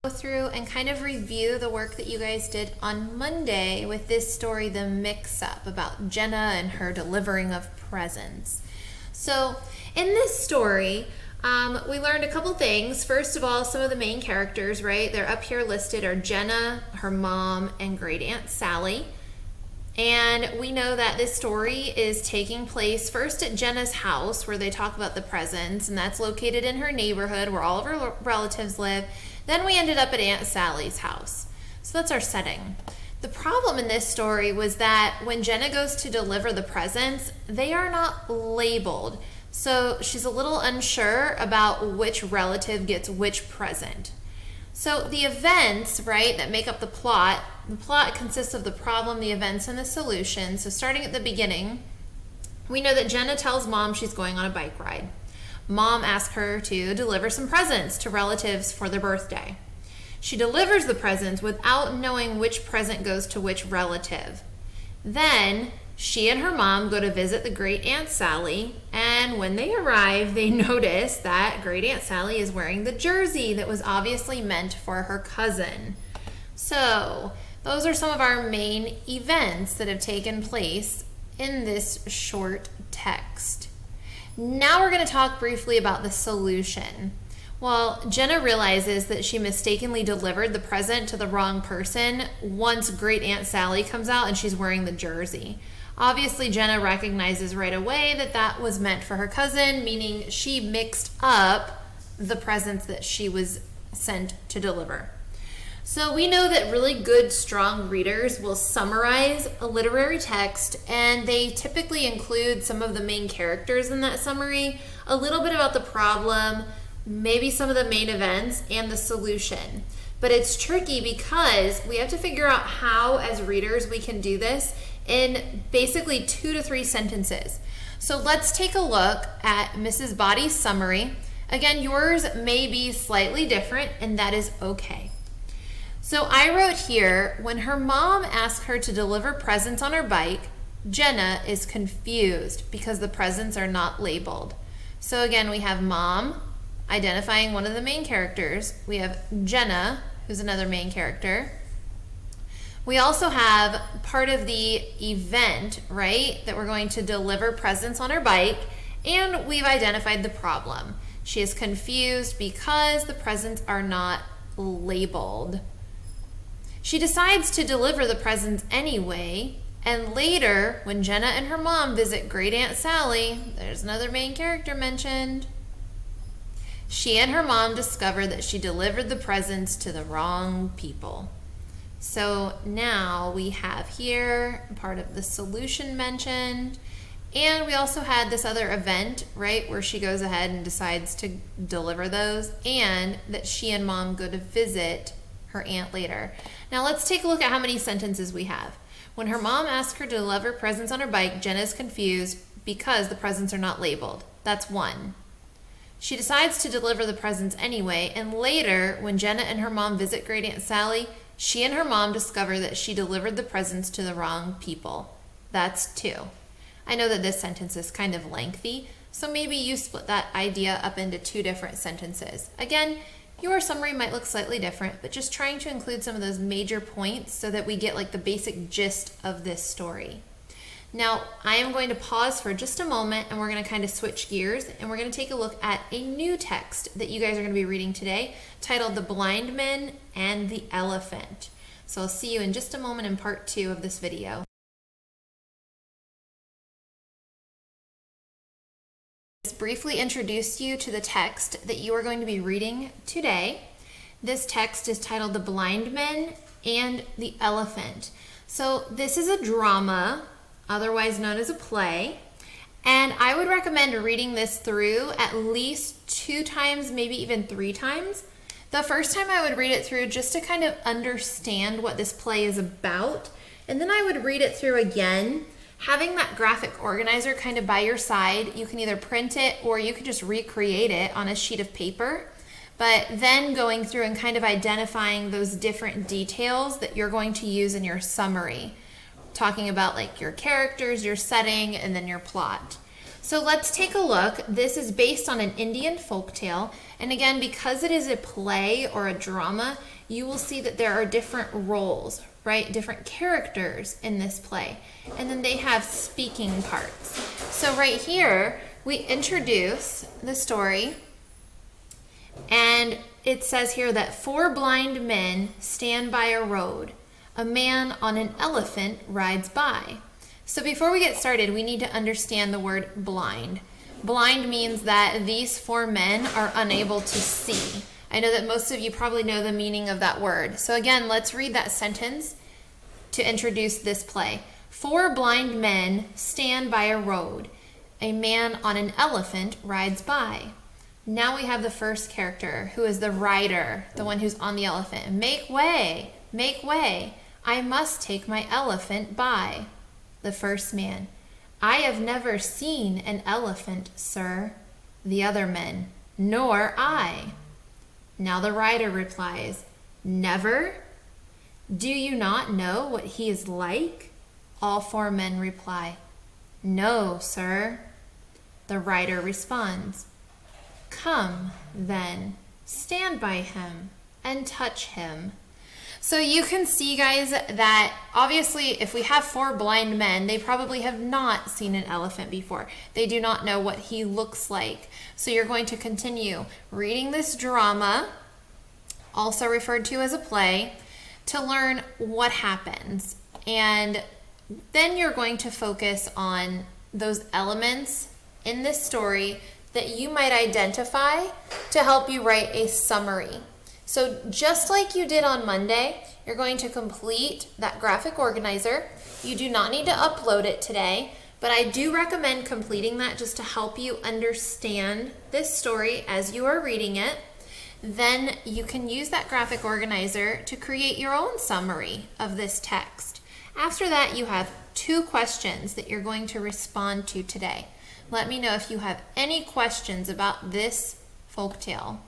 Through and kind of review the work that you guys did on Monday with this story, The Mix-Up, about Jenna and her delivering of presents. So in this story, we learned a couple things. First of all, some of the main characters, right? They're up here listed are Jenna, her mom, and great aunt Sally. And we know that this story is taking place first at Jenna's house, where they talk about the presents, and that's located in her neighborhood where all of her relatives live. Then we ended up at Aunt Sally's house. So that's our setting. The problem in this story was that when Jenna goes to deliver the presents, they are not labeled. So she's a little unsure about which relative gets which present. So the events, right, that make up the plot consists of the problem, the events, and the solution. So starting at the beginning, we know that Jenna tells Mom she's going on a bike ride. Mom asks her to deliver some presents to relatives for their birthday. She delivers the presents without knowing which present goes to which relative. Then she and her mom go to visit the great Aunt Sally, and when they arrive, they notice that great Aunt Sally is wearing the jersey that was obviously meant for her cousin. So those are some of our main events that have taken place in this short text. Now we're going to talk briefly about the solution. Well, Jenna realizes that she mistakenly delivered the present to the wrong person once great Aunt Sally comes out and she's wearing the jersey. Obviously, Jenna recognizes right away that that was meant for her cousin, meaning she mixed up the presents that she was sent to deliver. So we know that really good, strong readers will summarize a literary text, and they typically include some of the main characters in that summary, a little bit about the problem, maybe some of the main events, and the solution. But it's tricky because we have to figure out how, as readers, we can do this in basically 2 to 3 sentences. So let's take a look at Mrs. Body's summary. Again, yours may be slightly different, and that is okay. So I wrote here, when her mom asks her to deliver presents on her bike, Jenna is confused because the presents are not labeled. So again, we have Mom identifying one of the main characters. We have Jenna, who's another main character. We also have part of the event, right, that we're going to deliver presents on her bike, and we've identified the problem. She is confused because the presents are not labeled. She decides to deliver the presents anyway, and later, when Jenna and her mom visit great Aunt Sally, there's another main character mentioned, she and her mom discover that she delivered the presents to the wrong people. So now we have here part of the solution mentioned, and we also had this other event, right, where she goes ahead and decides to deliver those, and that she and Mom go to visit her aunt later. Now let's take a look at how many sentences we have. When her mom asks her to deliver presents on her bike, Jenna is confused because the presents are not labeled. That's 1. She decides to deliver the presents anyway, and later, when Jenna and her mom visit great Aunt Sally, she and her mom discover that she delivered the presents to the wrong people. That's 2. I know that this sentence is kind of lengthy, so maybe you split that idea up into 2 different sentences. Again, your summary might look slightly different, but just trying to include some of those major points so that we get like the basic gist of this story. Now, I am going to pause for just a moment, and we're going to kind of switch gears, and we're going to take a look at a new text that you guys are going to be reading today, titled The Blind Men and the Elephant. So I'll see you in just a moment in part 2 of this video. Just briefly introduce you to the text that you are going to be reading today. This text is titled The Blind Men and the Elephant. So this is a drama, otherwise known as a play, and I would recommend reading this through at least 2 times, maybe even 3 times. The first time I would read it through just to kind of understand what this play is about, and then I would read it through again. Having that graphic organizer kind of by your side, you can either print it or you can just recreate it on a sheet of paper. But then going through and kind of identifying those different details that you're going to use in your summary, talking about like your characters, your setting, and then your plot. So let's take a look. This is based on an Indian folktale. And again, because it is a play or a drama, you will see that there are different roles, right? Different characters in this play. And then they have speaking parts. So right here, we introduce the story. And it says here that 4 blind men stand by a road. A man on an elephant rides by. So before we get started, we need to understand the word blind. Blind means that these 4 men are unable to see. I know that most of you probably know the meaning of that word. So again, let's read that sentence to introduce this play. 4 blind men stand by a road. A man on an elephant rides by. Now we have the first character, who is the rider, the one who's on the elephant. Make way, make way. I must take my elephant by. The first man, I have never seen an elephant, sir. The other men, nor I. Now the rider replies, never? Do you not know what he is like? All 4 men reply, no, sir. The rider responds, come, then, stand by him and touch him. So you can see, guys, that obviously if we have 4 blind men, they probably have not seen an elephant before. They do not know what he looks like. So you're going to continue reading this drama, also referred to as a play, to learn what happens. And then you're going to focus on those elements in this story that you might identify to help you write a summary. So just like you did on Monday, you're going to complete that graphic organizer. You do not need to upload it today, but I do recommend completing that just to help you understand this story as you are reading it. Then you can use that graphic organizer to create your own summary of this text. After that, you have 2 questions that you're going to respond to today. Let me know if you have any questions about this folktale.